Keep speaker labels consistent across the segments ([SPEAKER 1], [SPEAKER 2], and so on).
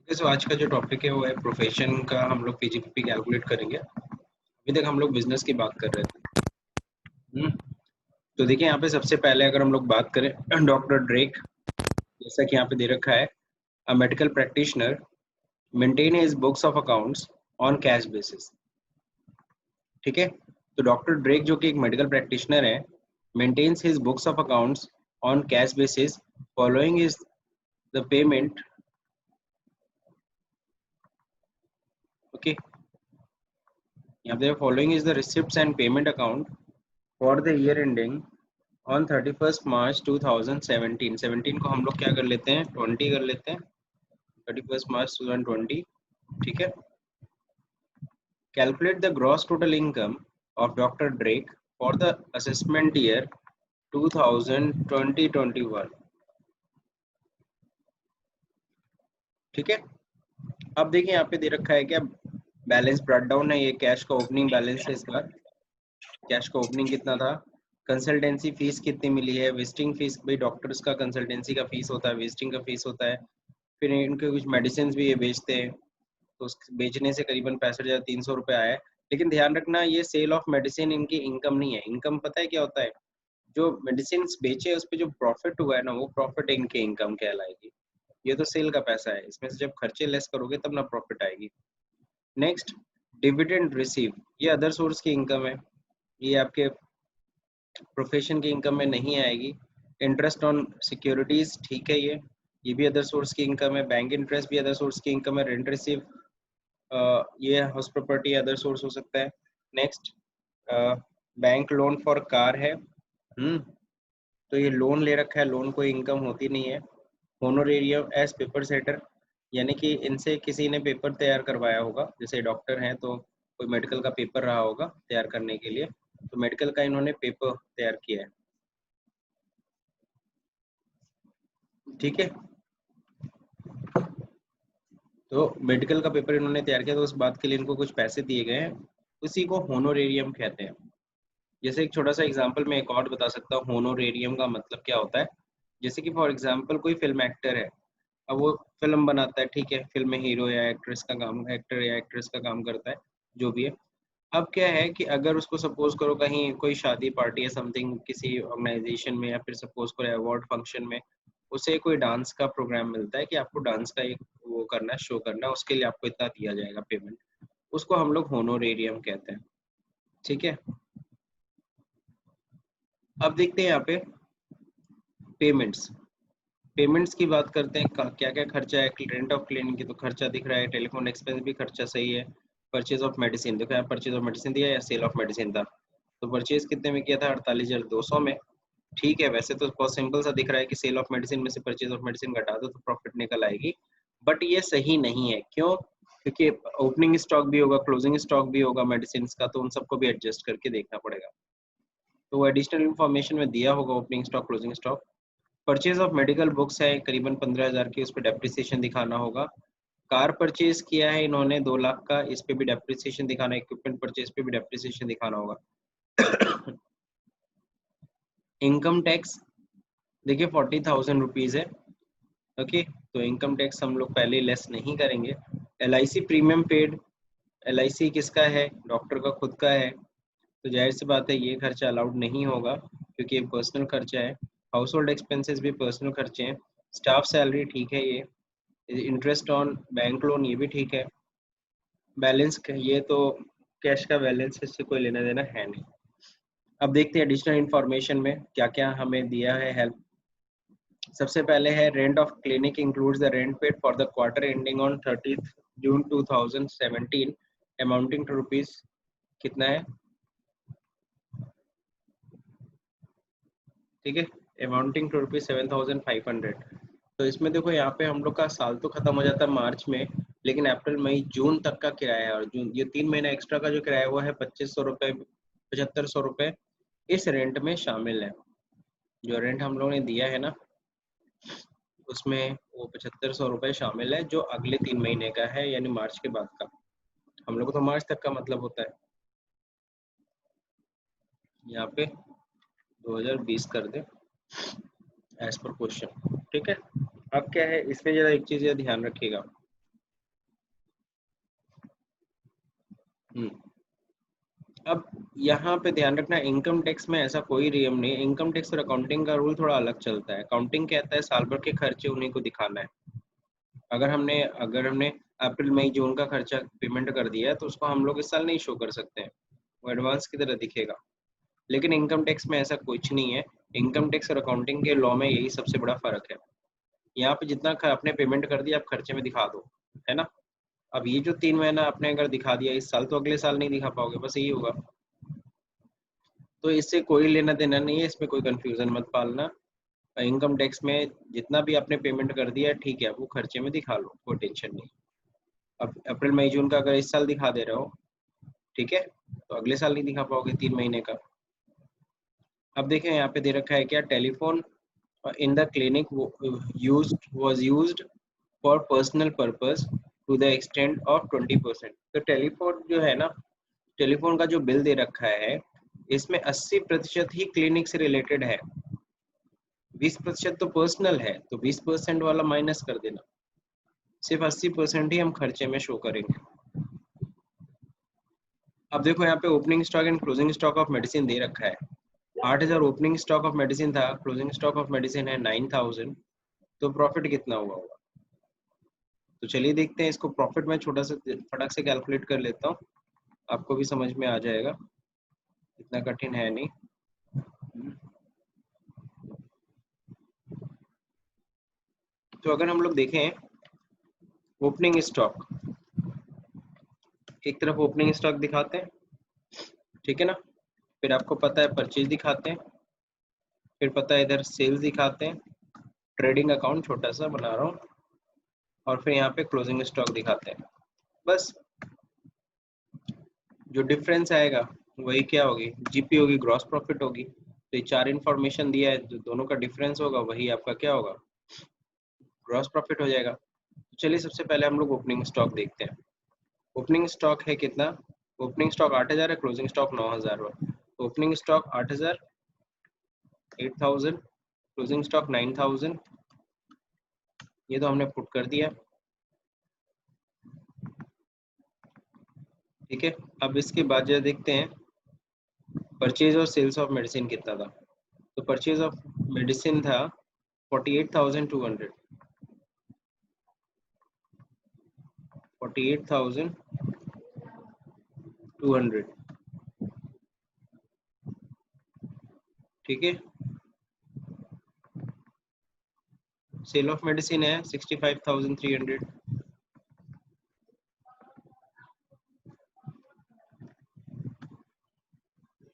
[SPEAKER 1] तो आज का जो टॉपिक है वो है प्रोफेशन का। हम लोग पीजीपीपी कैलकुलेट करेंगे। अभी तक हम लोग बिजनेस की बात कर रहे थे। तो देखिए यहाँ पे सबसे पहले अगर हम लोग बात करें डॉक्टर ड्रेक, जैसा कि यहाँ पे दे रखा है, a medical practitioner maintain his books of accounts on cash basis. ठीक है, तो डॉक्टर ड्रेक जो कि एक मेडिकल प्रैक्टिशनर है, maintains his books of accounts on cash basis following is the payment. Okay, यहाँ पे following is the receipts and payment account for the year ending on 31 March 2017। 17 को हम लोग क्या कर लेते हैं, 20 कर लेते हैं, 31 मार्च 2020। ठीक है, calculate the gross total income of doctor Drake for the assessment year 2020-21। ठीक है, अब देखिए यहाँ पे दे रखा है क्या, बैलेंस ब्रॉट डाउन है, ये कैश का ओपनिंग बैलेंस है। इसका कैश का ओपनिंग कितना था, कंसल्टेंसी फीस कितनी मिली है, विजिटिंग फीस, भाई डॉक्टर्स का कंसल्टेंसी का फीस होता है, विजिटिंग का फीस होता है, फिर इनके कुछ मेडिसिन भी ये बेचते हैं, तो उस बेचने से करीबन 65,300 रुपये आया है। लेकिन ध्यान रखना, ये सेल ऑफ मेडिसिन इनकी इनकम नहीं है। इनकम पता है क्या होता है, जो मेडिसिन बेचे उस पर जो प्रॉफिट हुआ है ना, वो प्रॉफिट इनकी इनकम कहलाएगी। ये तो सेल का पैसा है, इसमें से जब खर्चे लेस करोगे तब ना प्रॉफिट आएगी। नेक्स्ट, डिविडेंड रिसीव, ये अदर सोर्स की इनकम है, ये आपके प्रोफेशन की इनकम में नहीं आएगी। इंटरेस्ट ऑन सिक्योरिटीज, ठीक है, ये भी अदर सोर्स की इनकम है। बैंक इंटरेस्ट भी अदर सोर्स की इनकम है। रेंट रिसीव, ये हाउस प्रॉपर्टी अदर सोर्स हो सकता है। Next, bank loan for car है। तो ये लोन ले रखा है, लोन कोई इनकम होती नहीं है। होनोरेरियम एज पेपर सेटर, यानी कि इनसे किसी ने पेपर तैयार करवाया होगा, जैसे डॉक्टर हैं तो कोई मेडिकल का पेपर रहा होगा तैयार करने के लिए, तो मेडिकल का इन्होंने पेपर तैयार किया है। ठीक है, तो मेडिकल का पेपर इन्होंने तैयार किया, तो उस बात के लिए इनको कुछ पैसे दिए गए हैं, उसी को होनोरेरियम कहते हैं। जैसे एक छोटा सा एग्जांपल मैं एक और बता सकता हूँ, होनोरेरियम का मतलब क्या होता है। जैसे कि फॉर एग्जांपल कोई फिल्म एक्टर है, अब वो फिल्म बनाता है, ठीक है, फिल्म में हीरो या एक्ट्रेस का काम, एक्टर या एक्ट्रेस का काम करता है, जो भी है। अब क्या है कि अगर उसको सपोज करो कहीं कोई शादी पार्टी या समथिंग किसी ऑर्गेनाइजेशन में, या फिर सपोज करो अवार्ड फंक्शन में, उसे कोई डांस का प्रोग्राम मिलता है कि आपको डांस का एक वो करना है, शो करना है, उसके लिए आपको इतना दिया जाएगा पेमेंट, उसको हम लोग होनोरेरियम कहते हैं। ठीक है, अब देखते हैं यहाँ पे पेमेंट्स। पेमेंट्स की बात करते हैं, क्या क्या खर्चा है। रेंट ऑफ क्लिनिक की तो खर्चा दिख रहा है, टेलीफोन एक्सपेंस भी खर्चा सही है। परचेज ऑफ मेडिसिन, देखो यहाँ परचेज ऑफ मेडिसिन दिया या सेल ऑफ मेडिसिन था, तो परचेज कितने में किया था, 48,200 में। ठीक है, वैसे तो बहुत सिंपल सा दिख रहा है कि सेल ऑफ मेडिसिन में से परचेज ऑफ मेडिसिन घटा दो तो प्रॉफिट निकल आएगी, बट ये सही नहीं है। क्यों, क्योंकि ओपनिंग स्टॉक भी होगा, क्लोजिंग स्टॉक भी होगा मेडिसिन का, तो उन सबको भी एडजस्ट करके देखना पड़ेगा। तो वो एडिशनल इन्फॉर्मेशन में दिया होगा, opening stock, closing stock. Purchase of medical books है करीबन 15,000 की, उस पर डेप्रिसिएशन दिखाना होगा। कार परचेज किया है इन्होंने 2 लाख का, इस पे भी डेप्रिसिएशन दिखाना, इक्विपमेंट परचेज पे भी डेप्रिसिएशन दिखाना होगा। इनकम टैक्स देखिए 40,000 रुपीज है। ओके, तो इनकम टैक्स हम लोग पहले लेस नहीं करेंगे। LIC प्रीमियम पेड, LIC किसका है, डॉक्टर का खुद का है, तो जाहिर सी बात है ये खर्चा अलाउड नहीं होगा, क्योंकि ये पर्सनल खर्चा है। हाउस होल्ड एक्सपेंसेस भी पर्सनल खर्चे हैं। स्टाफ सैलरी ठीक है, ये इंटरेस्ट ऑन बैंक लोन ये भी ठीक है। बैलेंस ये तो कैश का बैलेंस, इससे कोई लेना देना है नहीं। अब देखते हैं एडिशनल इन्फॉर्मेशन में क्या क्या हमें दिया है हेल्प। सबसे पहले है rent of clinic includes the rent paid for the quarter ending on 30th June 2017 amounting to rupees, कितना है, ठीक है, अमाउंटिंग टू रुपीज 7,500। तो इसमें देखो यहाँ पे हम लोग का साल तो खत्म हो जाता है मार्च में, लेकिन अप्रैल मई जून तक का किराया है, और जून ये 3 महीना एक्स्ट्रा का जो किराया है वो है 2,500 रुपये, 7,500 रुपये इस रेंट में शामिल है। जो रेंट हम लोगों ने दिया है ना, उसमें वो 7,500 रुपये शामिल है, जो अगले 3 महीने का है, यानी मार्च के बाद का। हम लोग को तो मार्च तक का मतलब होता है, यहाँ पे 2020 कर दे एज पर क्वेश्चन। ठीक है, अब क्या है इसमें जरा एक चीज ध्यान रखिएगा, अब यहाँ पे ध्यान रखना, इनकम टैक्स में ऐसा कोई नियम नहीं है। इनकम टैक्स और अकाउंटिंग का रूल थोड़ा अलग चलता है। अकाउंटिंग कहता है साल भर के खर्चे उन्हीं को दिखाना है। अगर हमने अप्रैल मई जून का खर्चा पेमेंट कर दिया है तो उसको हम लोग इस साल नहीं शो कर सकते हैं, वो एडवांस की तरह दिखेगा। लेकिन इनकम टैक्स में ऐसा कुछ नहीं है। इनकम टैक्स और अकाउंटिंग के लॉ में यही सबसे बड़ा फर्क है। यहाँ पे जितना आपने पेमेंट कर दिया आप खर्चे में दिखा दो, है ना। अब ये जो 3 महीना आपने अगर दिखा दिया इस साल, तो अगले साल नहीं दिखा पाओगे, बस यही होगा। तो इससे कोई लेना देना नहीं है, इसमें कोई कंफ्यूजन मत पालना। इनकम टैक्स में जितना भी आपने पेमेंट कर दिया है ठीक है, वो खर्चे में दिखा लो, कोई टेंशन नहीं। अब अप्रैल मई जून का अगर इस साल दिखा दे रहे हो, ठीक है, तो अगले साल नहीं दिखा पाओगे 3 महीने का। अब देखें यहाँ पे दे रखा है क्या, telephone in the clinic was used for personal purpose to the extent of 20%। तो टेलीफोन जो है ना, टेलीफोन का जो बिल दे रखा है इसमें 80% ही क्लिनिक से रिलेटेड है, 20% तो पर्सनल है, तो 20% वाला माइनस कर देना, सिर्फ 80% ही हम खर्चे में शो करेंगे। अब देखो यहाँ पे opening stock and closing stock of medicine दे रखा है। 8000 ओपनिंग स्टॉक ऑफ मेडिसिन था, क्लोजिंग स्टॉक ऑफ मेडिसिन है 9000, तो प्रॉफिट कितना हुआ होगा। तो चलिए देखते हैं इसको, प्रॉफिट में छोटा सा फटाक से कैलकुलेट कर लेता हूँ, आपको भी समझ में आ जाएगा, इतना कठिन है नहीं। तो अगर हम लोग देखें ओपनिंग स्टॉक, एक तरफ ओपनिंग स्टॉक दिखाते हैं, ठीक है ना, फिर आपको पता है परचेज दिखाते हैं, फिर पता है इधर सेल्स दिखाते हैं, ट्रेडिंग अकाउंट छोटा सा बना रहा हूँ, और फिर यहाँ पे क्लोजिंग स्टॉक दिखाते हैं। बस जो डिफरेंस आएगा वही क्या होगी, जीपी होगी, ग्रॉस प्रॉफिट होगी। तो ये 4 इंफॉर्मेशन दिया है, जो दोनों का डिफरेंस होगा वही आपका क्या होगा, ग्रॉस प्रॉफिट हो जाएगा। तो चलिए सबसे पहले हम लोग ओपनिंग स्टॉक देखते हैं। ओपनिंग स्टॉक है कितना, ओपनिंग स्टॉक 8000 है, क्लोजिंग स्टॉक 9000 हुआ। ओपनिंग स्टॉक 8000, 8000, क्लोजिंग स्टॉक 9000, ये तो हमने पुट कर दिया, ठीक है। अब इसके बाद जो देखते हैं परचेज और सेल्स ऑफ मेडिसिन कितना था। तो परचेज ऑफ मेडिसिन था 48,200, 48,200, ठीक है। सेल ऑफ मेडिसिन है 65,300,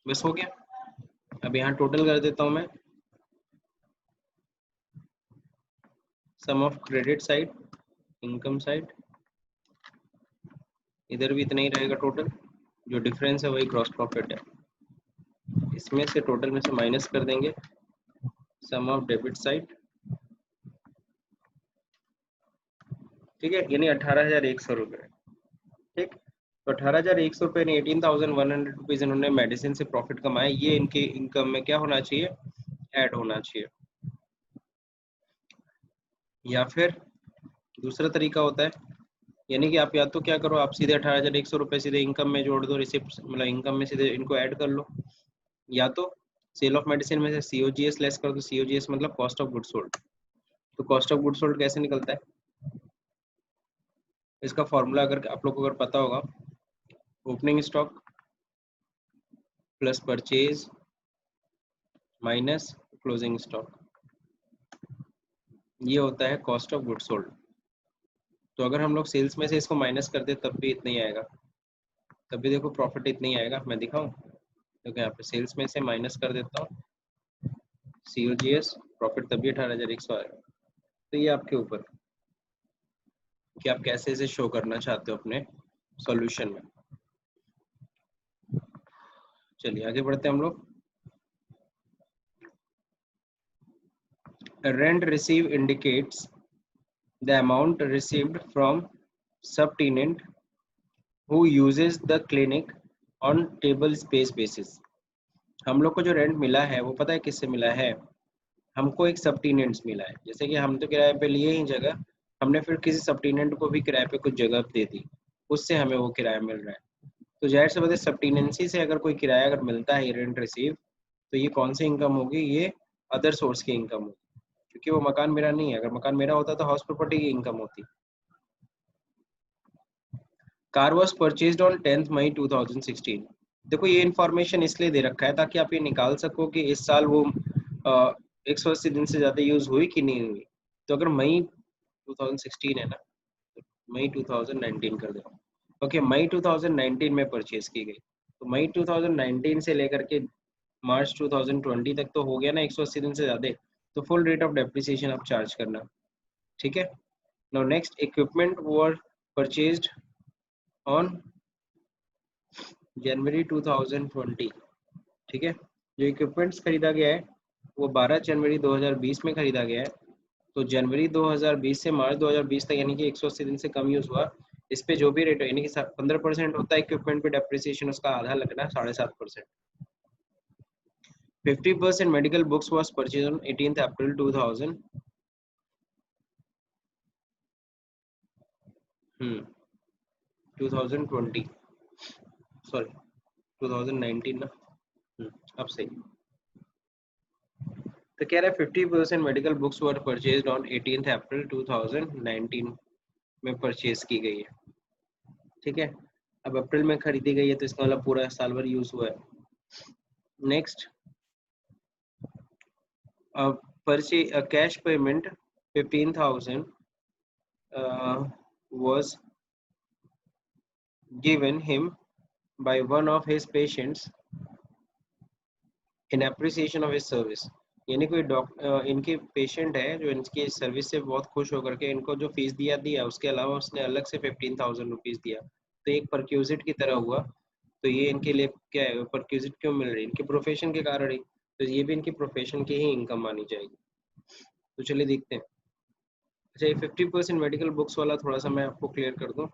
[SPEAKER 1] बस हो गया। अब यहाँ टोटल कर देता हूँ मैं, sum of credit side, income side, इधर भी इतना ही रहेगा टोटल, जो डिफरेंस है वही ग्रॉस प्रॉफिट है। इसमें से टोटल में से माइनस कर देंगे सम ऑफ डेबिट साइड, ठीक है, यानी 18,100 रुपये, ठीक। तो 18,100 रुपये, 18,100 रुपीज इन्होंने मेडिसिन से प्रॉफिट कमाए, ये इनके इनकम में क्या होना चाहिए, ऐड होना चाहिए। या फिर दूसरा तरीका होता है, यानी कि आप या तो क्या करो, आप सीधे 18,100 रुपये सीधे इनकम में जोड़ दो, रिसिप्ट मतलब इनकम में सीधे इनको ऐड कर लो, या तो सेल ऑफ मेडिसिन में से सीओजीएस लेस कर दो, सीओजीएस मतलब कॉस्ट ऑफ गुड सोल्ड। तो कॉस्ट ऑफ गुड सोल्ड कैसे निकलता है, इसका फॉर्मूला अगर आप लोग को अगर पता होगा, opening stock plus purchase minus closing stock, ये होता है कॉस्ट ऑफ गुड सोल्ड। तो अगर हम लोग सेल्स में से इसको माइनस कर दे तब भी इतना ही आएगा, तब भी देखो प्रॉफिट इतना ही आएगा। मैं दिखाऊं, क्योंकि यहाँ पे सेल्स में से माइनस कर देता हूँ सीओजीएस, प्रॉफिट तभी 18,100 आएगा। तो ये आपके ऊपर कि आप कैसे इसे शो करना चाहते हो अपने सॉल्यूशन में। चलिए आगे बढ़ते हैं हम लोग। Rent receive indicates the amount received from subtenant who uses the clinic on table space basis। हम लोग को जो रेंट मिला है वो पता है किससे मिला है, हमको एक सबटेनेंट्स मिला है। जैसे कि हम तो किराए पे लिए ही जगह, हमने फिर किसी सबटेनेंट को भी किराए पे कुछ जगह दे दी, उससे हमें वो किराया मिल रहा है। तो जाहिर सी बात है सब्टेनेंसी से अगर कोई किराया अगर मिलता है रेंट रिसीव, तो ये कौन सी इनकम होगी, ये अदर सोर्स की इनकम होगी, क्योंकि वो मकान मेरा नहीं है। अगर मकान मेरा होता तो हाउस प्रॉपर्टी की इनकम होती। कार वॉज परचेज्ड ऑन 10 मई 2016। देखो ये इन्फॉर्मेशन इसलिए दे रखा है ताकि आप ये निकाल सको कि इस साल वो 180 दिन से ज्यादा यूज हुई कि नहीं हुई। तो अगर मई 2016 है ना, मई 2019 कर दो। ओके, मई 2019 में परचेज की गई, तो मई 2019 से लेकर के मार्च 2020 तक तो हो गया ना 180 दिन से ज्यादा। तो फुल रेट ऑफ डेप्रिसिएशन आप चार्ज करना। ठीक है। Now next, equipment were purchased on January 2020। ठीक है। जो इक्विपमेंट्स खरीदा गया है वो 12 जनवरी 2020 में खरीदा गया है। तो जनवरी 2020 से मार्च 2020 तक यानी कि 180 दिन से कम यूज हुआ। इस पे जो भी रेट यानी कि 15% होता है इक्विपमेंट पे डेप्रिसिएशन, उसका आधा लगना 7.5%। 50% medical books was purchase on 18 April 2000 2020 sorry 2019 ना। अब सही। तो कह रहा है 50% medical books were purchased on 18 अप्रैल 2019 में परचेज की गई है। ठीक है। अब अप्रैल में खरीदी गई है तो इसका मतलब पूरा साल भर यूज हुआ है। Next, cash payment 15,000 was given him by one of his patients in appreciation of his service। यानी कोई इनके पेशेंट है जो इनकी सर्विस से बहुत खुश होकर के इनको जो फीस दिया उसके अलावा उसने अलग से 15,000 रुपीज दिया, तो एक परक्यूजिट की तरह हुआ। तो ये इनके लिए क्या है, परक्यूजिट क्यों मिल रही है, इनके प्रोफेशन के कारण ही। तो ये भी इनकी प्रोफेशन की ही इनकम मानी जाएगी। तो चलिए देखते हैं। अच्छा, ये 50% मेडिकल बुक्स वाला थोड़ा सा मैं आपको क्लियर कर दूं,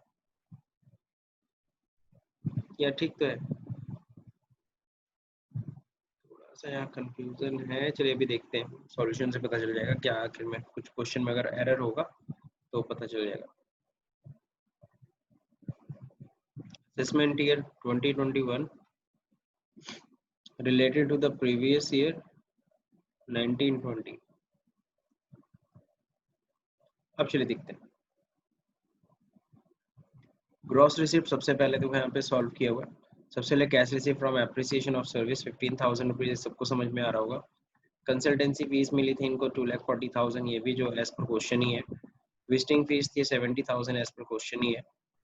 [SPEAKER 1] या ठीक तो है, थोड़ा सा यहाँ कंफ्यूजन है। चलिए अभी देखते हैं, सॉल्यूशन से पता चल जाएगा क्या आखिर में कुछ क्वेश्चन में अगर एरर होगा तो पता चल जाएगा। Assessment year 2021 related to the previous year 1920। अब चलिए देखते हैं। ग्रॉस रिसिप्ट सबसे पहले तो यहाँ पे सॉल्व किया हुआ है। सबसे पहले cash receipt from appreciation of service 15,000 rupees, सबको समझ में आ रहा होगा। कंसल्टेंसी फीस मिली थी इनको 2,40,000, ये भी जो एज पर क्वेश्चन ही है। विजिटिंग फीस थी 70,000 एज पर क्वेश्चन ही है।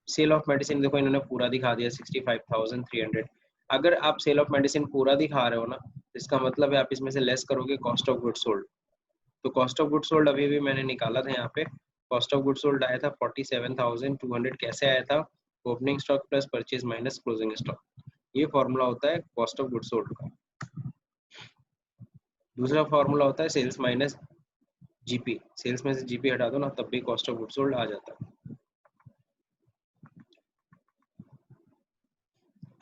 [SPEAKER 1] सेल ऑफ मेडिसिन देखो इन्होंने पूरा दिखा दिया 65,300। अगर आप सेल ऑफ मेडिसिन पूरा दिखा रहे हो ना, इसका मतलब है आप इसमें से लेस करोगे कॉस्ट ऑफ गुड सोल्ड। तो कॉस्ट ऑफ गुड सोल्ड अभी भी मैंने निकाला था यहाँ पे। कॉस्ट ऑफ गुड सोल्ड आया था 47,200। कैसे आया था, opening stock plus purchase minus closing stock. ये फॉर्मूला होता है कॉस्ट ऑफ गुड सोल्ड का। दूसरा फॉर्मूला होता है सेल्स माइनस जीपी। सेल्स में से जीपी हटा दो ना तब भी कॉस्ट ऑफ गुड सोल्ड आ जाता है।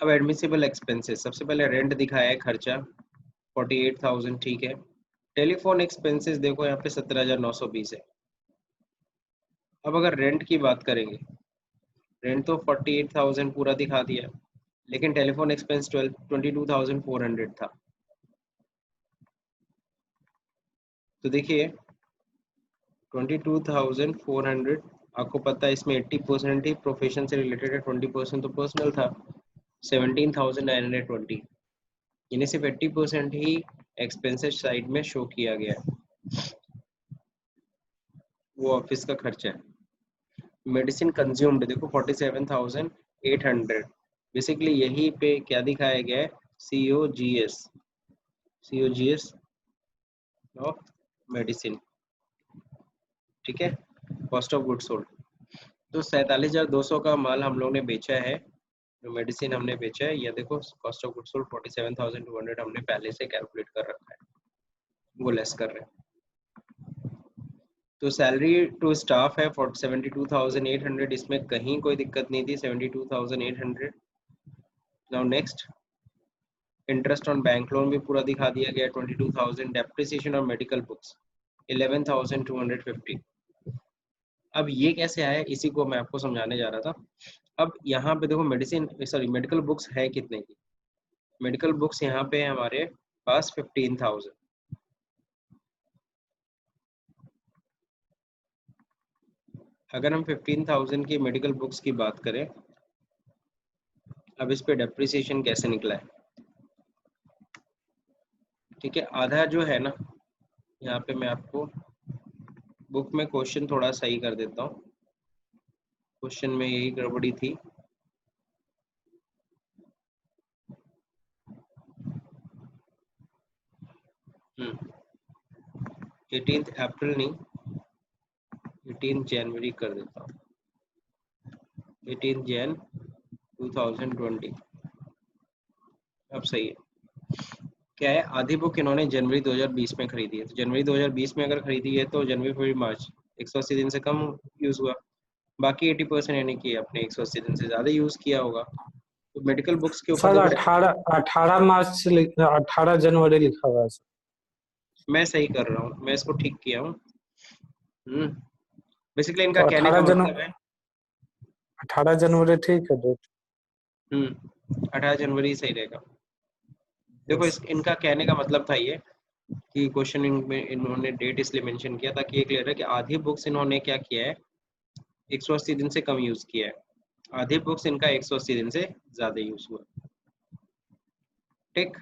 [SPEAKER 1] अब एडमिसिबल एक्सपेंसेस, सबसे पहले रेंट दिखाया है खर्चा 48,000। ठीक है। टेलीफोन एक्सपेंसेस देखो यहाँ पे 17,920 है। अब अगर रेंट की बात करेंगे, रेंट तो 48,000 पूरा दिखा दिया, लेकिन टेलीफोन एक्सपेंस 22,400 था। तो देखिए 22,400, आपको पता है इसमें 80% ही प्रोफेशन से रिलेटेड है, 20% तो पर्सनल था। 17,920 यानी सिर्फ 80% ही एक्सपेंसेस साइड में शो किया गया है, वो ऑफिस का खर्चा है। मेडिसिन कंज्यूम्ड देखो 47,800, बेसिकली यही पे क्या दिखाया गया है, COGS, COGS ऑफ मेडिसिन। ठीक है, कॉस्ट ऑफ गुड सोल्ड। तो 47,200 का माल हम लोग ने बेचा है, जो मेडिसिन हमने बेचा है। ये देखो कॉस्ट ऑफ गुड सोल्ड 47,200 हमने पहले से कैलकुलेट कर रखा है, वो लेस कर रहे हैं। तो सैलरी टू स्टाफ है 72,800, इसमें कहीं कोई दिक्कत नहीं थी 72,800। Now next, interest on bank loan भी पूरा दिखा दिया गया 22,000। Depreciation of medical books 11,250। अब ये कैसे आया, इसी को मैं आपको समझाने जा रहा था। अब यहाँ पे देखो मेडिसिन सॉरी मेडिकल बुक्स है कितने की, मेडिकल बुक्स यहाँ पे है हमारे पास 15,000। अगर हम 15,000 की मेडिकल बुक्स की बात करें, अब इस पे डेप्रिसिएशन कैसे निकला है, ठीक है, आधा जो है ना, यहाँ पे मैं आपको बुक में क्वेश्चन थोड़ा सही कर देता हूँ, क्वेश्चन में यही गड़बड़ी थी। हम्म 18 अप्रैल नहीं, 18 जनवरी कर देता हूँ, 18 जैन 2020। अब सही है, क्या है, आधी बुक इन्होंने जनवरी 2020 में खरीदी है, तो जनवरी 2020 में अगर खरीदी है तो जनवरी फरवरी मार्च 180 दिन से कम यूज हुआ, बाकी 80% यानी कि अपने 180 दिन से ज्यादा यूज किया होगा। तो मेडिकल बुक्स के ऊपर
[SPEAKER 2] सर
[SPEAKER 1] देखो
[SPEAKER 2] 18 मार्च से 18 जनवरी लिखा हुआ है सर।
[SPEAKER 1] मैं सही कर रहा हूँ, मैं इसको ठीक किया हूँ। बेसिकली इनका
[SPEAKER 2] तो
[SPEAKER 1] कहने का मतलब है
[SPEAKER 2] 18 जनवरी ठीक है डेट।
[SPEAKER 1] 18 जनवरी सही रहेगा। देखो इनका कहने का मतलब था ये कि क्वेश्चन में इन्होंने डेट इसलिए मेंशन किया ताकि ये क्लियर है कि आधी बुक्स इन्होंने क्या किया है, 180 दिन से कम यूज किया है, आधी बुक्स इनका 180 दिन से ज्यादा यूज हुआ। ठीक,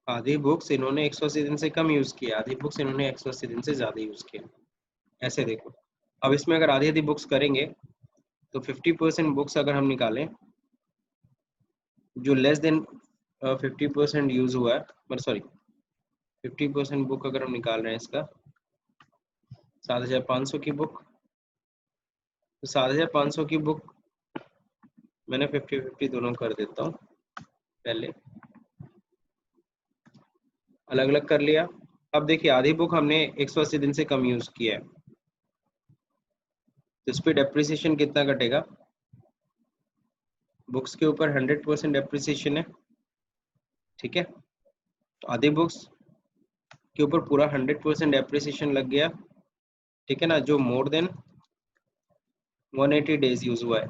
[SPEAKER 1] आधी बुक्स इन्होंने 180 दिन से कम यूज किया, आधी बुक्स इन्होंने 180 दिन से ज्यादा यूज किया, ऐसे देखो। अब इसमें अगर आधी आधी बुक्स करेंगे तो 50% बुक्स अगर हम निकालें जो लेस देन 50% यूज हुआ है, मतलब सॉरी 50% बुक अगर हम निकाल रहे हैं इसका 7,500 की बुक, तो 7,500 की बुक मैंने 50-50 दोनों कर देता हूँ, पहले अलग अलग कर लिया। अब देखिए आधी बुक हमने 180 दिन से कम यूज किया है, तो इस पे डेप्रिसिएशन कितना कटेगा, बुक्स के ऊपर 100% डेप्रिसिएशन है, ठीक है, तो आधी बुक्स के ऊपर पूरा 100% डेप्रिसिएशन लग गया, ठीक है ना, जो मोर देन 180 डेज यूज हुआ है,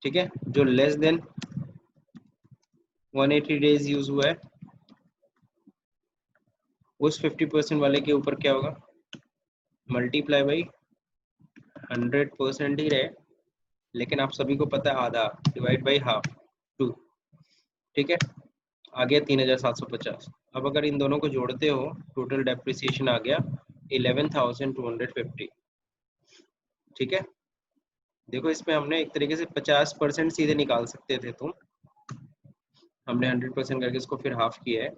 [SPEAKER 1] ठीक है, जो लेस देन 180 डेज यूज हुआ है उस 50% वाले के ऊपर क्या होगा, मल्टीप्लाई बाई 100% ही रहे, लेकिन आप सभी को पता है आधा डिवाइड बाई हाफ 2, ठीक है, आ गया 3,750। अब अगर इन दोनों को जोड़ते हो टोटल डेप्रिसिएशन आ गया 11,250, ठीक है। देखो इसमें हमने एक तरीके से 50% सीधे निकाल सकते थे, तो हमने 100% करके इसको फिर हाफ किया है,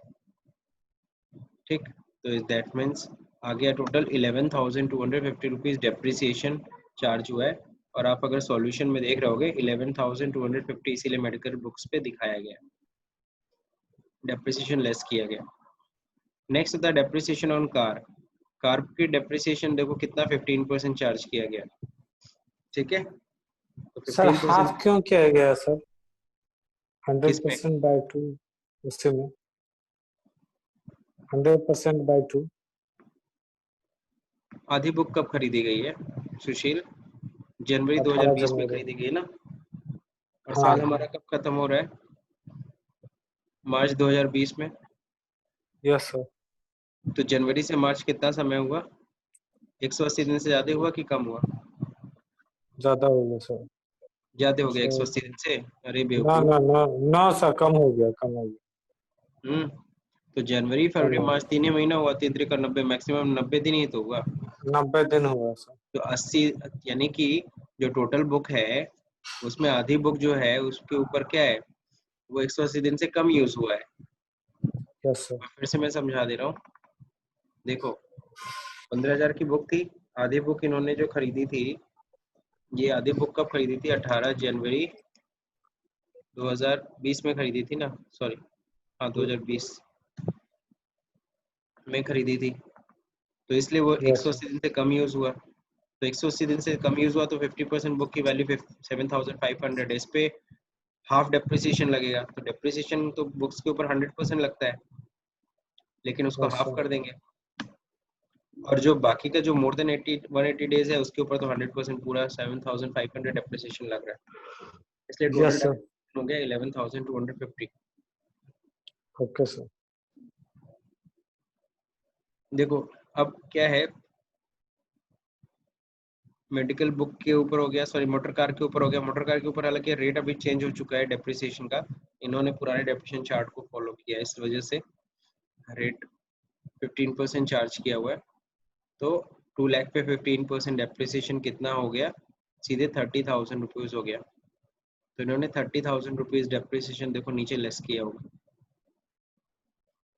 [SPEAKER 1] ठीक, तो दैट मीन्स आ गया टोटल 11,250 रुपीज डेप्रिसिएशन चार्ज हुआ है। और आप अगर सॉल्यूशन में देख रहे होगे 11,250 इसीलिए मेडिकल बुक्स पे दिखाया गया, डेप्रिसिएशन लेस किया गया। नेक्स्ट होता है डेप्रिसिएशन ऑन कार, कार की डेप्रिसिएशन देखो कितना 15% चार्ज किया गया, ठीक है, तो
[SPEAKER 2] सर
[SPEAKER 1] 15%
[SPEAKER 2] हाफ क्यों किया गया सर,
[SPEAKER 1] किसमें,
[SPEAKER 2] 100% बाय 2, उससे में 100% बाय 2।
[SPEAKER 1] आधी बुक कब खरीदी गई है सुशील, जनवरी
[SPEAKER 2] 18
[SPEAKER 1] 2020 में
[SPEAKER 2] जनवरी
[SPEAKER 1] खरीदी गई ना, और
[SPEAKER 2] हाँ
[SPEAKER 1] साल
[SPEAKER 2] हाँ
[SPEAKER 1] हमारा कब खत्म हो रहा है, मार्च 2020 में,
[SPEAKER 2] यस सर।
[SPEAKER 1] तो जनवरी से मार्च कितना समय हुआ, 180 दिन से ज्यादा हुआ कि कम हुआ,
[SPEAKER 2] ज्यादा हो गया सर।
[SPEAKER 1] ज्यादा हो गया
[SPEAKER 2] सर
[SPEAKER 1] 180 दिन से, अरे
[SPEAKER 2] ना
[SPEAKER 1] बेवकूफ।
[SPEAKER 2] ना ना ना सर, कम हो गया, कम हो गया,
[SPEAKER 1] तो जनवरी
[SPEAKER 2] कम
[SPEAKER 1] फरवरी
[SPEAKER 2] हो
[SPEAKER 1] मार्च 3 ही महीना हुआ, 3 3 90 मैक्सिमम 90 दिन ही तो हुआ,
[SPEAKER 2] गया, 90 दिन हुआ सर।
[SPEAKER 1] तो 80 यानी कि जो टोटल बुक है उसमें आधी बुक जो है उसके ऊपर क्या है, वो 180 दिन से कम यूज हुआ है।
[SPEAKER 2] Yes sir.
[SPEAKER 1] फिर से मैं समझा दे रहा हूँ, देखो 15,000 की बुक थी, आधी बुक इन्होंने जो खरीदी थी, ये आधी बुक कब खरीदी थी, 18 जनवरी 2020 में खरीदी थी ना, सॉरी हाँ 2020 में खरीदी थी, तो इसलिए वो
[SPEAKER 2] यस सर।
[SPEAKER 1] 180 दिन से कम यूज हुआ, तो 180 दिन से कम यूज हुआ तो 50% बुक की वैल्यू 7,500 है, इस पे हाफ डेप्रिसिएशन लगेगा, तो डेप्रिसिएशन तो बुक्स के ऊपर 100% लगता है, लेकिन उसको
[SPEAKER 2] यस
[SPEAKER 1] हाफ
[SPEAKER 2] सर।
[SPEAKER 1] कर देंगे, और जो बाकी का जो मोर देन 180 डेज है उसके ऊपर तो 100% पूरा 7500 डेप्रिसिएशन लग रहा है, इसलिए टोटल
[SPEAKER 2] यस सर।
[SPEAKER 1] हो गया 11250।
[SPEAKER 2] Okay sir.
[SPEAKER 1] देखो अब क्या है, मेडिकल बुक के ऊपर हो गया, सॉरी मोटर कार के ऊपर हो गया। मोटर कार के ऊपर हालांकि रेट अभी चेंज हो चुका है डेप्रिसिएशन का, इन्होंने पुराने डेप्रिसिएशन चार्ट को फॉलो किया है, इस वजह से रेट 15% चार्ज किया हुआ है। तो 2 लाख पे 15% डेप्रिसिएशन कितना हो गया, सीधे 30,000 रुपीज हो गया। तो इन्होंने 30,000 रुपीज डेप्रिसिएशन देखो नीचे लेस किया होगा।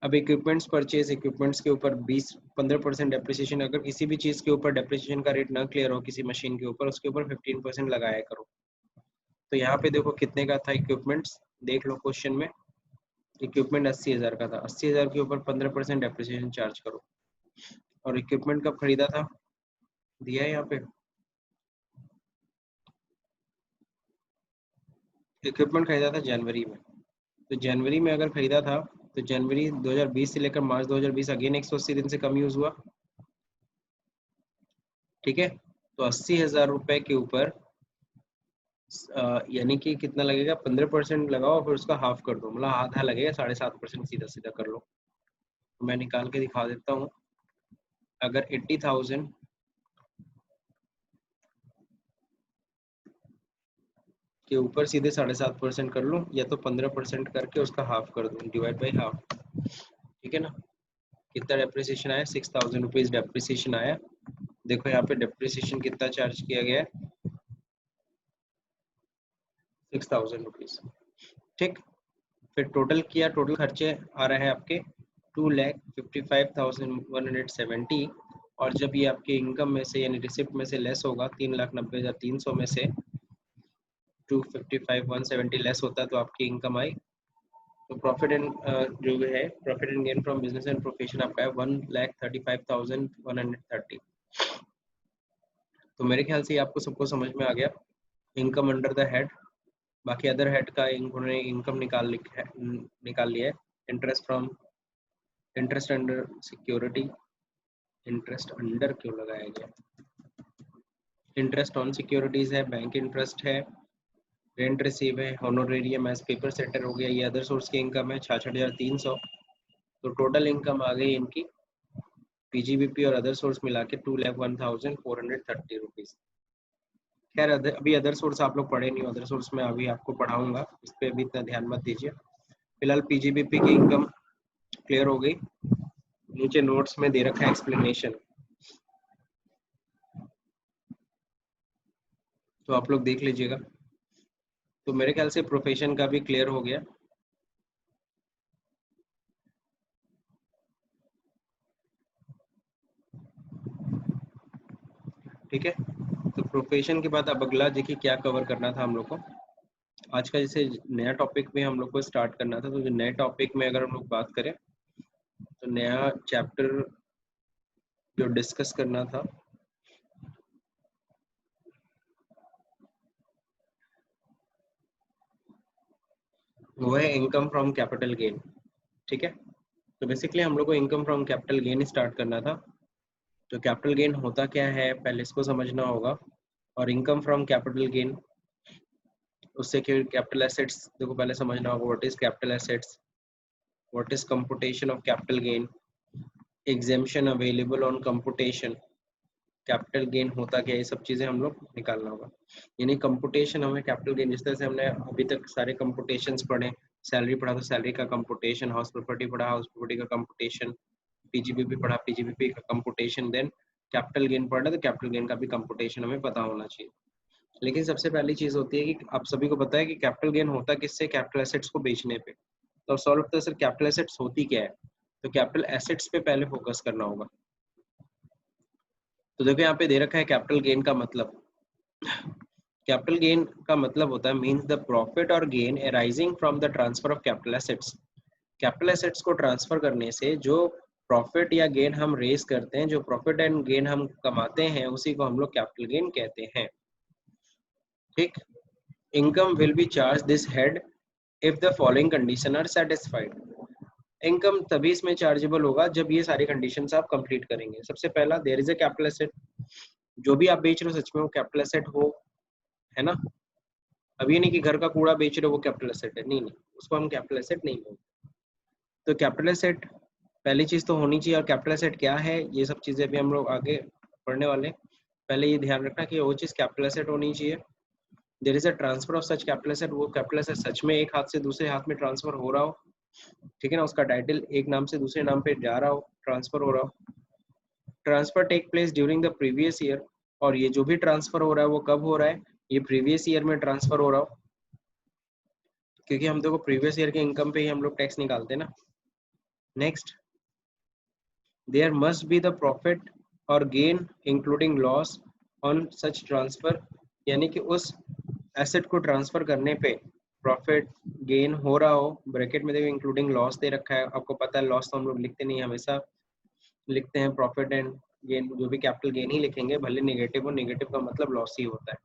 [SPEAKER 1] अब इक्विपमेंट्स परचेज, इक्विपमेंट्स के ऊपर 20-15% डेप्रिसिएशन, अगर किसी भी चीज के ऊपर डेप्रिसिएशन का रेट ना क्लियर हो किसी मशीन के ऊपर, उसके ऊपर 15% लगाया करो। तो यहाँ पे देखो कितने का था इक्विपमेंट्स, देख लो क्वेश्चन में, इक्विपमेंट 80,000 का था, 80,000 के ऊपर 15% डेप्रिसिएशन चार्ज करो। और इक्विपमेंट कब खरीदा था, दिया है यहाँ पे, इक्विपमेंट खरीदा था जनवरी में। तो जनवरी में अगर खरीदा था तो जनवरी 2020 से लेकर मार्च 2020 अगेन 180 दिन से कम यूज हुआ, ठीक है। तो 80,000 रुपए के ऊपर यानी कि कितना लगेगा, 15% लगाओ फिर उसका हाफ कर दो, मतलब आधा लगेगा, 7.5% सीधा सीधा कर लो। तो मैं निकाल के दिखा देता हूँ, अगर 80,000 के ऊपर सीधे 7.5% कर लो, या तो 15% करके उसका हाफ कर दो, डिवाइड बाई हाफ, ठीक है ना। कितना डेप्रिसिएशन आया, 6,000 रुपीज डेप्रिसिएशन आया। देखो यहाँ पे डेप्रिसिएशन कितना चार्ज किया गया है, 6,000 रुपीज, ठीक। फिर टोटल किया, टोटल खर्चे आ रहे हैं आपके 2,55,170। और जब ये आपके इनकम में से यानी रिसिप्ट में से लेस होगा 3,90,300 में से 255,170 लेस होता है तो आपकी इनकम आई। तो प्रॉफिट एंड जो है profit and gain from business and profession आपका है 1,35,130। तो मेरे ख्याल से आपको सबको समझ में आ गया इनकम अंडर द हेड। बाकी अदर हेड का उन्होंने इनकम निकाल लिया है। Interest from, interest under security, interest under क्यों लगाया गया, इंटरेस्ट ऑन सिक्योरिटीज है, बैंक इंटरेस्ट है, रेंट रिसीव है, होनोरेरियम एज पेपर सेटर हो गया, ये अदर सोर्स की इनकम है 66,300। तो टोटल इनकम आ गई इनकी पीजीबीपी और अदर सोर्स मिला के 2,01,430 रुपीज। खैर अभी अदर सोर्स आप लोग पढ़े नहीं, अदर सोर्स में अभी आपको पढ़ाऊंगा, इस पर अभी इतना ध्यान मत दीजिए। फिलहाल पीजीबीपी की इनकम क्लियर हो गई, नीचे नोट्स में दे रखा है एक्सप्लेनेशन, तो आप लोग देख लीजिएगा। तो मेरे ख्याल से प्रोफेशन का भी क्लियर हो गया। ठीक है, तो प्रोफेशन के बाद अब अगला देखिए क्या कवर करना था हम लोग को। आज का जैसे नया टॉपिक में हम लोग को स्टार्ट करना था, तो जो नए टॉपिक में अगर हम लोग बात करें तो नया चैप्टर जो डिस्कस करना था वो है इनकम फ्रॉम कैपिटल गेन। ठीक है, तो बेसिकली हम लोग को income from capital gain start करना था। तो कैपिटल गेन होता क्या है पहले इसको समझना होगा, और इनकम फ्रॉम कैपिटल गेन उससे कैपिटल एसेट्स देखो पहले समझना होगा, what is capital assets, what is computation of capital gain, exemption available on computation, capital gain होता क्या, ये सब चीजें हम लोग निकालना होगा। यानी कंपुटेशन हमें कैपिटल गेन, जिस तरह से हमने अभी तक सारे कंपुटेशंस पढ़े, सैलरी पढ़ा तो सैलरी का कंपुटेशन, हाउस प्रॉपर्टी पढ़ा हाउस प्रॉपर्टी का कंपुटेशन, पीजीबीपी पढ़ा पीजीबीपी का कंपुटेशन, देन कैपिटल गेन पढ़ा तो कैपिटल गेन का भी कंपुटेशन हमें पता होना चाहिए। लेकिन सबसे पहली चीज होती है कि आप सभी को पता है कि कैपिटल गेन होता किससे, कैपिटल एसेट्स को बेचने पे। तो सॉल्व करते सर कैपिटल एसेट्स होती क्या है, तो कैपिटल एसेट्स पे पहले फोकस करना होगा। तो देखो यहाँ पे दे रखा है कैपिटल गेन का मतलब, कैपिटल गेन का मतलब होता है मींस द प्रॉफिट और gain arising from the transfer of capital assets. Capital assets को ट्रांसफर करने से जो प्रॉफिट या गेन हम रेज करते हैं, जो प्रॉफिट एंड गेन हम कमाते हैं, उसी को हम लोग कैपिटल गेन कहते हैं। ठीक, income will be charged this head if the following condition are satisfied। Income तभी इसमें चार्जेबल होगा जब ये सारी कंडीशंस आप कंप्लीट करेंगे। सबसे पहला, there is a capital asset, जो भी आप बेच रहे हो सच में वो कैपिटल एसेट हो, है ना। अब ये नहीं कि घर का कूड़ा बेच रहे हो वो कैपिटल एसेट है, नहीं नहीं, उसको हम कैपिटल एसेट नहीं बोलते। तो कैपिटल एसेट पहली चीज तो होनी चाहिए। और कैपिटल एसेट क्या है, ये सब चीजें भी हम लोग आगे पढ़ने वाले। पहले ये ध्यान रखना कि वो चीज कैपिटल एसेट होनी चाहिए। There is a transfer of such capital asset, वो कैपिटल एसेट सच में एक हाथ से दूसरे हाथ में ट्रांसफर हो रहा हो, ठीक है ना, उसका टाइटल एक नाम से दूसरे नाम पे जा रहा हो, ट्रांसफर हो रहा हो। Transfer take place during the previous year, और ये जो भी ट्रांसफर हो रहा है वो कब हो रहा है, ये प्रीवियस ईयर में ट्रांसफर हो रहा हो, क्योंकि हम देखो प्रीवियस ईयर के इनकम पे ही हम लोग टैक्स निकालते हैं ना। Next, there must be the profit और gain including loss on such transfer, यानी कि उस एसेट को ट्रांसफर करने पे प्रॉफिट गेन हो रहा हो। ब्रैकेट में देखो इंक्लूडिंग लॉस दे रखा है, आपको पता है लॉस तो हम लोग लिखते नहीं, हमेशा लिखते हैं प्रॉफिट एंड गेन, जो भी कैपिटल गेन ही लिखेंगे, भले नेगेटिव हो, नेगेटिव का मतलब लॉस ही होता है।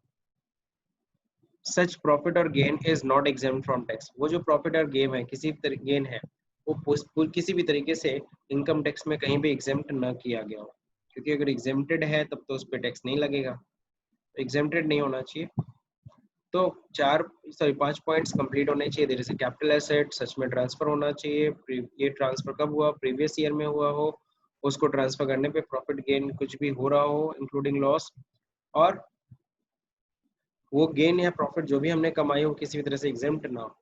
[SPEAKER 1] सच प्रॉफिट और gain is not exempt from tax, वो जो प्रॉफिट और गेन है, गेन है, वो किसी भी तरीके से इनकम टैक्स में कहीं भी एग्जेम्प्ट ना किया गया हो, क्योंकि अगर एग्जेम्प्टेड है तब तो उस पर टैक्स नहीं लगेगा, एग्जेम्प्टेड नहीं होना चाहिए। तो 5 पॉइंट्स कंप्लीट होने चाहिए। There is a capital asset, सच में ट्रांसफर होना चाहिए, ये ट्रांसफर कब हुआ, प्रीवियस ईयर में हुआ हो, उसको ट्रांसफर करने पे प्रॉफिट गेन कुछ भी हो रहा हो इंक्लूडिंग लॉस, और वो गेन या प्रॉफिट जो भी हमने कमाई हो किसी भी तरह से एग्जेम्प्ट ना हो।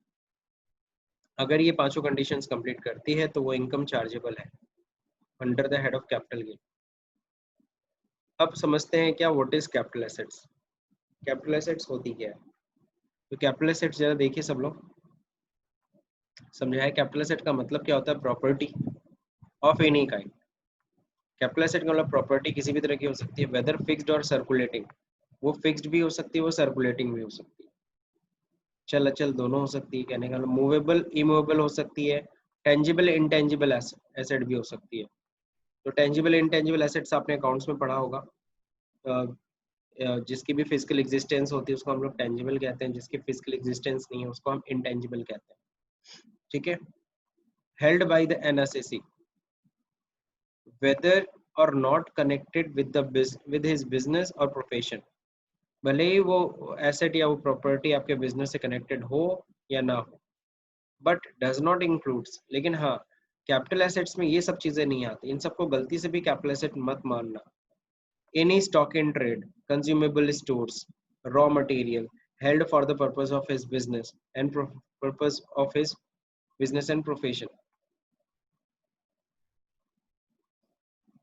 [SPEAKER 1] अगर ये पांचों कंडीशंस कंप्लीट करती है तो वो इनकम चार्जेबल है under the head of capital gain. अब समझते हैं क्या what is capital assets. Capital assets होती क्या है, तो कैपिटल एसेट्स जरा देखिए सब लोग, समझाए कैपिटल एसेट का मतलब क्या होता है, property of any kind. Capital asset का मतलब प्रॉपर्टी किसी भी तरह की हो सकती है, वेदर फिक्स्ड और सर्कुलेटिंग, वो फिक्स्ड भी हो सकती है, वो सर्कुलेटिंग भी हो सकती है, चल अचल दोनों हो सकती है, कहने का मूवेबल इमूवेबल हो सकती है, टेंजिबल इंटेंजिबल एसेट भी हो सकती है। तो टेंजिबल इंटेंजिबल एसेट्स आपने अकाउंट्स में पढ़ा होगा, जिसकी भी फिजिकल एग्जिस्टेंस होती है उसको हम लोग टेंजिबल कहते हैं, जिसकी फिजिकल एग्जिस्टेंस नहीं है उसको हम इंटेंजिबल कहते हैं, ठीक है। Held by the assessee whether or not connected with his business or profession, भले ही वो एसेट या वो प्रॉपर्टी आपके बिजनेस से कनेक्टेड हो या ना हो, बट डज नॉट इंक्लूड्स, लेकिन हाँ कैपिटल एसेट्स में ये सब चीजें नहीं आती, इन सबको गलती से भी कैपिटल एसेट मत मानना। Any stock in trade, consumable stores, raw material held for the purpose of his business and purpose of his business and profession,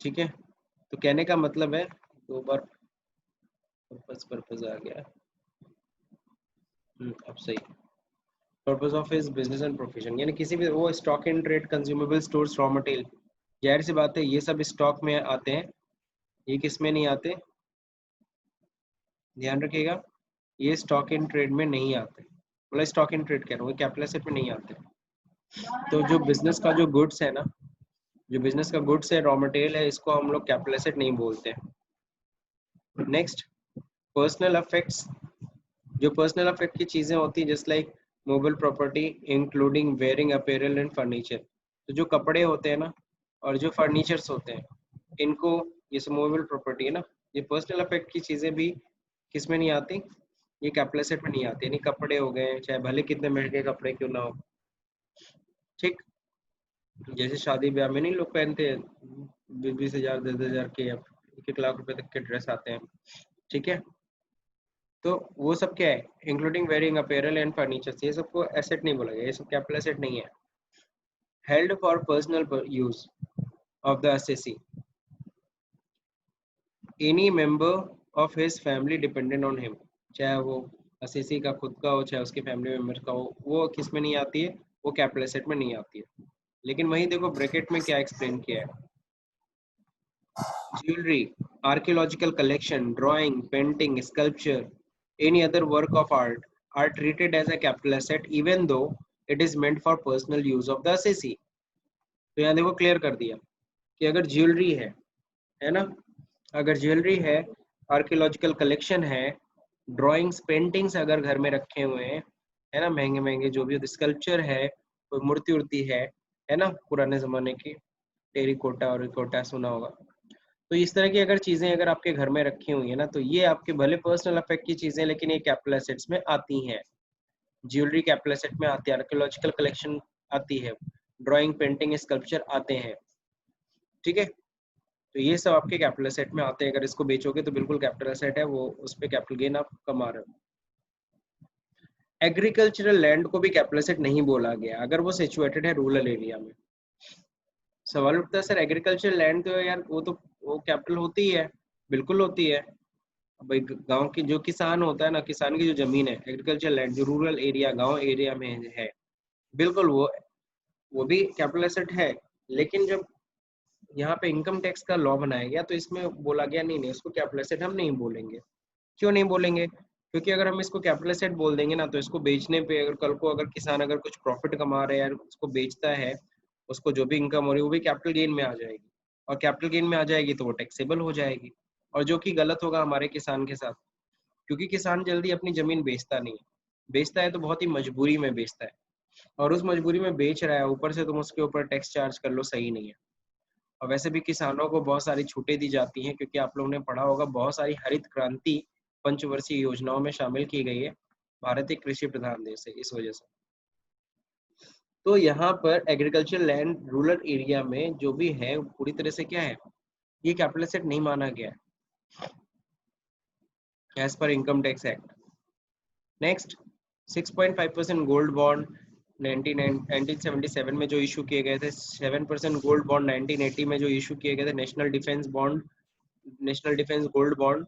[SPEAKER 1] ठीक है। तो कहने का मतलब है, दो बार पर्पस आ गया, अब सही, purpose of his business and profession, यानी किसी भी वो stock in trade, consumable stores, raw material, जाहिर सी बात है ये सब स्टॉक में आते हैं, ये किस में नहीं आते, ध्यान रखिएगा, ये स्टॉक इन ट्रेड में नहीं आते, मतलब स्टॉक इन ट्रेड कह रहा हूँ, कैपिटल एसेट में नहीं आते। तो जो बिजनेस का जो गुड्स है ना, जो बिजनेस का गुड्स है, रॉ मटेरियल है, इसको हम लोग कैपिटल एसेट नहीं बोलते। नेक्स्ट, पर्सनल अफेक्ट्स, जो पर्सनल अफेक्ट की चीजें होती है just like mobile property including wearing apparel and furniture, तो जो कपड़े होते हैं ना और जो फर्नीचर्स होते हैं, इनको, ये सब मोबाइल प्रॉपर्टी है ना, ये पर्सनल अफेक्ट की चीजें भी किस में नहीं आती, ये कैपिटल एसेट में नहीं आती, यानी कपड़े हो गए चाहे भले कितने महंगे कपड़े क्यों ना हो, ठीक। जैसे शादी ब्याह में नहीं लोग पहनते हैं 20,000 10,000 के, 1 लाख रुपए तक के ड्रेस आते हैं, ठीक है। तो वो सब क्या है, including wearing apparel and furniture, ये सबको एसेट नहीं बोला गया, ये सब कैपिटल एसेट नहीं है। Held for personal use of the SSC, any member of his family dependent on him, चाहे वो एसएसी का खुद का हो चाहे उसके फैमिली मेंबर का हो, वो किस में नहीं आती है, वो कैपिटल एसेट में नहीं आती है। लेकिन वहीं देखो ब्रैकेट में क्या एक्सप्लेन किया है, jewellery, archaeological collection, drawing, painting, sculpture, any other work of art are treated as a capital asset even though it is meant for personal use of the assessee। तो यहाँ देखो क्लियर कर दिया कि अगर ज्वेलरी है ना, अगर ज्वेलरी आर्कियोलॉजिकल कलेक्शन है, ड्राइंग्स पेंटिंग्स अगर घर में रखे हुए हैं, है ना, महंगे महंगे जो भी, स्कल्पचर है, कोई मूर्ति उर्ति है, है ना, पुराने जमाने की टेरिकोटा और रिकोटा सुना होगा। तो इस तरह की अगर चीजें अगर आपके घर में रखी हुई है ना, तो ये आपके भले पर्सनल इफेक्ट की चीजें, लेकिन ये कैपिटल एसेट्स में आती हैं। ज्वेलरी कैपिटल एसेट में आती है, आर्कियोलॉजिकल कलेक्शन आती है, ड्राइंग, पेंटिंग, स्कल्पचर आते हैं। ठीक है, तो ये सब आपके कैपिटल एसेट में आते हैं। अगर इसको बेचोगे तो बिल्कुल कैपिटल एसेट है वो, उस पे कैपिटल गेन आप कमा रहे हो। एग्रीकल्चरल लैंड को भी कैपिटल एसेट नहीं बोला गया अगर वो सिचुएटेड है रूरल एरिया में। सवाल उठता है सर एग्रीकल्चर लैंड तो यार वो कैपिटल होती ही है, बिल्कुल होती है। अब भाई गांव की जो किसान होता है ना, किसान की जो जमीन है, एग्रीकल्चर लैंड जो रूरल एरिया गांव एरिया में है, बिल्कुल वो भी कैपिटल एसेट है। लेकिन जब यहाँ पे इनकम टैक्स का लॉ बनाया गया तो इसमें बोला गया नहीं नहीं, इसको कैपिटल एसेट हम नहीं बोलेंगे। क्यों नहीं बोलेंगे? क्योंकि अगर हम इसको कैपिटल एसेट बोल देंगे ना, तो इसको बेचने पे अगर कल को अगर किसान अगर कुछ प्रॉफिट कमा रहे हैं, उसको बेचता है, उसको जो भी इनकम हो रही है वो भी कैपिटल गेन में आ जाएगी, और कैपिटल गेन में आ जाएगी तो वो टैक्सेबल हो जाएगी, और जो कि गलत होगा हमारे किसान के साथ। क्योंकि किसान जल्दी अपनी जमीन बेचता नहीं है, बेचता है तो बहुत ही मजबूरी में बेचता है, और उस मजबूरी में बेच रहा है, ऊपर से तुम उसके ऊपर टैक्स चार्ज कर लो, सही नहीं है। और वैसे भी किसानों को बहुत सारी छूटें दी जाती हैं, क्योंकि आप लोगों ने पढ़ा होगा बहुत सारी हरित क्रांति पंचवर्षीय योजनाओं में शामिल की गई है। भारत एक कृषि प्रधान देश है इस वजह से। तो यहाँ पर एग्रीकल्चर लैंड रूरल एरिया में जो भी है पूरी तरह से क्या है, ये कैपिटल एसेट नहीं माना गया है as per income tax act. Next, 6.5% gold bond 1977 में जो इशू किए गए थे, 7% गोल्ड बॉन्ड 1980 में जो इशू किए गए थे, national defence bond, national defence gold bond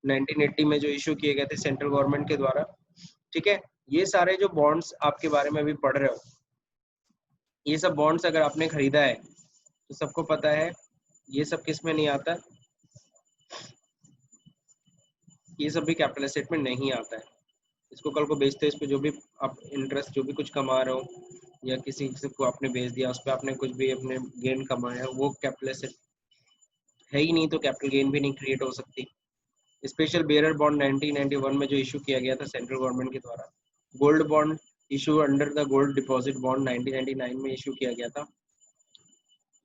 [SPEAKER 1] 1980 में जो इशू किए गए थे सेंट्रल गवर्नमेंट के द्वारा। ठीक है, ये सारे जो बॉन्ड्स आपके बारे में अभी पढ़ रहे हो, ये सब बॉन्ड्स अगर आपने खरीदा है तो सबको पता है ये सब किस में नहीं आता, ये सब भी कैपिटल एसेट में नहीं आता है। इसको कल को बेचते इस पे जो भी आप इंटरेस्ट जो भी कुछ कमा रहे हो, या किसी को आपने बेच दिया उस पर आपने कुछ भी अपने गेन कमाया, वो कैपिटल एसेट है ही नहीं, तो कैपिटल गेन भी नहीं क्रिएट हो सकती। स्पेशल बेयरर बॉन्ड 1991 में जो इशू किया गया था सेंट्रल गवर्नमेंट के द्वारा, gold bond issue under the gold deposit bond 1999 में इशू किया गया था।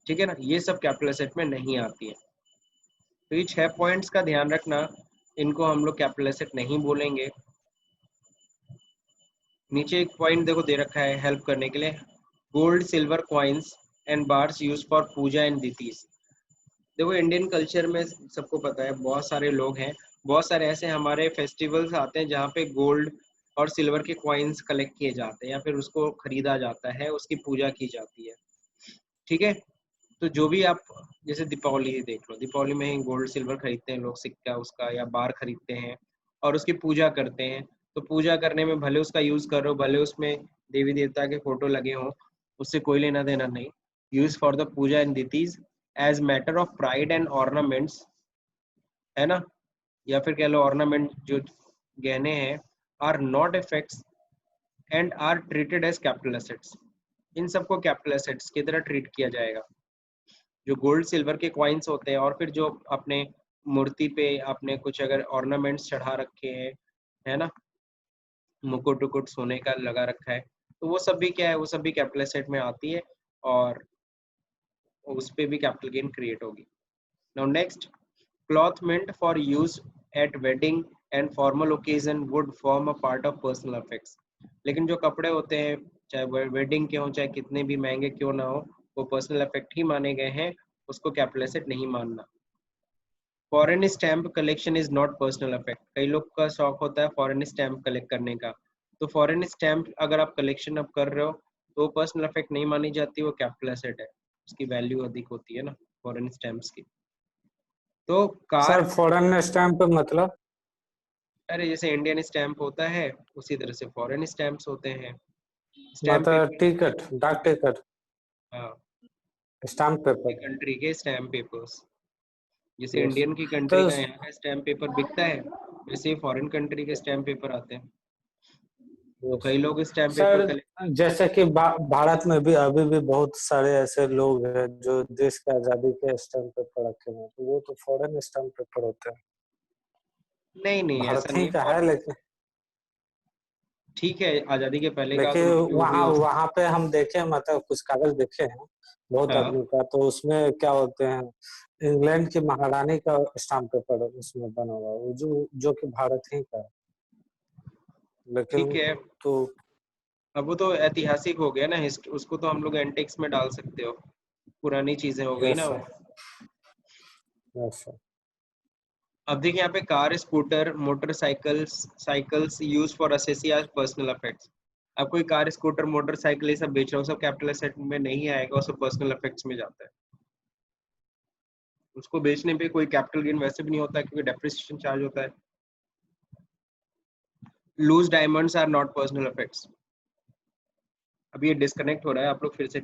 [SPEAKER 1] ठीक है ना, ये सब कैपिटल एसेट में नहीं आती है। तो ये 6 पॉइंट्स का ध्यान रखना, इनको हम लोग कैपिटल एसेट नहीं बोलेंगे। नीचे एक पॉइंट देखो दे रखा है हेल्प करने के लिए, gold silver coins and bars use for puja and deities. देखो इंडियन कल्चर में सबको पता है बहुत सारे लोग हैं, बहुत सारे ऐसे हमारे फेस्टिवल्स आते हैं जहाँ पे गोल्ड और सिल्वर के कॉइन्स कलेक्ट किए जाते हैं, या फिर उसको खरीदा जाता है, उसकी पूजा की जाती है। ठीक है, तो जो भी आप, जैसे दीपावली देख लो, दीपावली में ही गोल्ड सिल्वर खरीदते हैं लोग, सिक्का उसका या बार खरीदते हैं और उसकी पूजा करते हैं। तो पूजा करने में भले उसका यूज कर रहे हो, भले उसमें देवी देवता के फोटो लगे हों, उससे कोई लेना देना नहीं। Use for the puja and deities as matter of pride and ornaments, है ना, या फिर कह लो ऑर्नामेंट जो गहने हैं, are not effects and are treated as capital assets. इन सबको कैपिटल एसेट्स की तरह ट्रीट किया जाएगा। जो गोल्ड सिल्वर के कॉइन्स होते हैं, और फिर जो अपने मूर्ति पे आपने कुछ अगर ऑर्नामेंट्स चढ़ा रखे हैं, है ना, मुकुट उकुट सोने का लगा रखा है, तो वो सब भी क्या है, वो सब भी कैपिटल एसेट में आती है, और उस पे भी कैपिटल गेन क्रिएट होगी। Now next, cloth meant for use at wedding and formal occasion would form a part of personal effects। लेकिन जो कपड़े होते हैं, चाहे वेडिंग के हों चाहे कितने भी महंगे क्यों ना हो, वो पर्सनल इफेक्ट ही माने गए हैं, उसको कैपिटल एसेट नहीं मानना। Foreign stamp collection is not personal effect. कई लोग का शौक होता है फॉरेन स्टैम्प कलेक्ट करने का, तो फॉरेन स्टैम्प अगर आप कलेक्शन अब कर रहे हो तो वो पर्सनल इफेक्ट नहीं मानी जाती, वो कैपिटल एसेट है, उसकी वैल्यू अधिक होती है ना फॉरेन स्टैम्प्स की। तो कार,
[SPEAKER 2] सर फॉरेन स्टैम्प मतलब?
[SPEAKER 1] अरे जैसे इंडियन स्टैंप होता है उसी तरह से फॉरेन स्टैंप्स होते हैं, स्टैंप
[SPEAKER 2] मतलब
[SPEAKER 1] पेपर होते
[SPEAKER 2] टिकट,
[SPEAKER 1] हैं।
[SPEAKER 2] डाक टिकट,
[SPEAKER 1] हाँ,
[SPEAKER 2] स्टाम्प
[SPEAKER 1] ये
[SPEAKER 2] पेपर।
[SPEAKER 1] कंट्री के स्टैंप पेपर्स, जैसे
[SPEAKER 2] यस।
[SPEAKER 1] इंडियन की
[SPEAKER 2] तो
[SPEAKER 1] कंट्री का यहाँ का स्टैंप पेपर बिकता है, वैसे ही फॉरेन कंट्री के स्टैंप पेपर आते हैं। तो
[SPEAKER 2] यस
[SPEAKER 1] कई लोग स्टैंप पेपर
[SPEAKER 2] सर,
[SPEAKER 1] कलेक्ट,
[SPEAKER 2] जैसे कि भारत में भी अभी भी बहुत सारे ऐसे लोग हैं जो देश की आजादी के स्टैम्प पेपर रखे हुए हैं, तो वो तो फॉरेन स्टैम्प पेपर होते हैं।
[SPEAKER 1] नहीं नहीं ऐसा
[SPEAKER 2] भारत
[SPEAKER 1] नहीं
[SPEAKER 2] ही
[SPEAKER 1] है
[SPEAKER 2] का है
[SPEAKER 1] फॉरेन,
[SPEAKER 2] लेकिन।
[SPEAKER 1] ठीक है, आजादी के पहले का
[SPEAKER 2] देखिए
[SPEAKER 1] तो जो भी
[SPEAKER 2] वहाँ
[SPEAKER 1] हो।
[SPEAKER 2] वहाँ पे हम देखे, मतलब कुछ कागज देखे हैं बहुत
[SPEAKER 1] हाँ
[SPEAKER 2] आदमी का, तो उसमें क्या होते हैं, इंग्लैंड की महारानी का स्टाम्प पेपर उसमें बना हुआ है, जो कि भारत ही का है।
[SPEAKER 1] ठीक
[SPEAKER 2] लेकिन
[SPEAKER 1] है,
[SPEAKER 2] तो
[SPEAKER 1] अब वो तो ऐतिहासिक हो गया ना, उसको तो हम लोग एंटिक्स में डाल सकते हो, पुरानी चीजें हो गई
[SPEAKER 2] यस
[SPEAKER 1] ना वो।
[SPEAKER 2] Sir, yes sir.
[SPEAKER 1] अब देखिए यहाँ पे car, scooter, motorcycles, cycles use for assessee as personal effects. अब कोई कार, स्कूटर, मोटरसाइकिल ये सब बेच रहा हो, सब कैपिटल एसेट में नहीं आएगा, वो सब पर्सनल इफेक्ट्स में जाता है। उसको बेचने पे कोई कैपिटल गेन वैसे भी नहीं होता है, क्योंकि डेप्रिसिएशन चार्ज होता है। Loose diamonds are not personal effects. अब ये डिस्कनेक्ट हो रहा है, आप लोग फिर से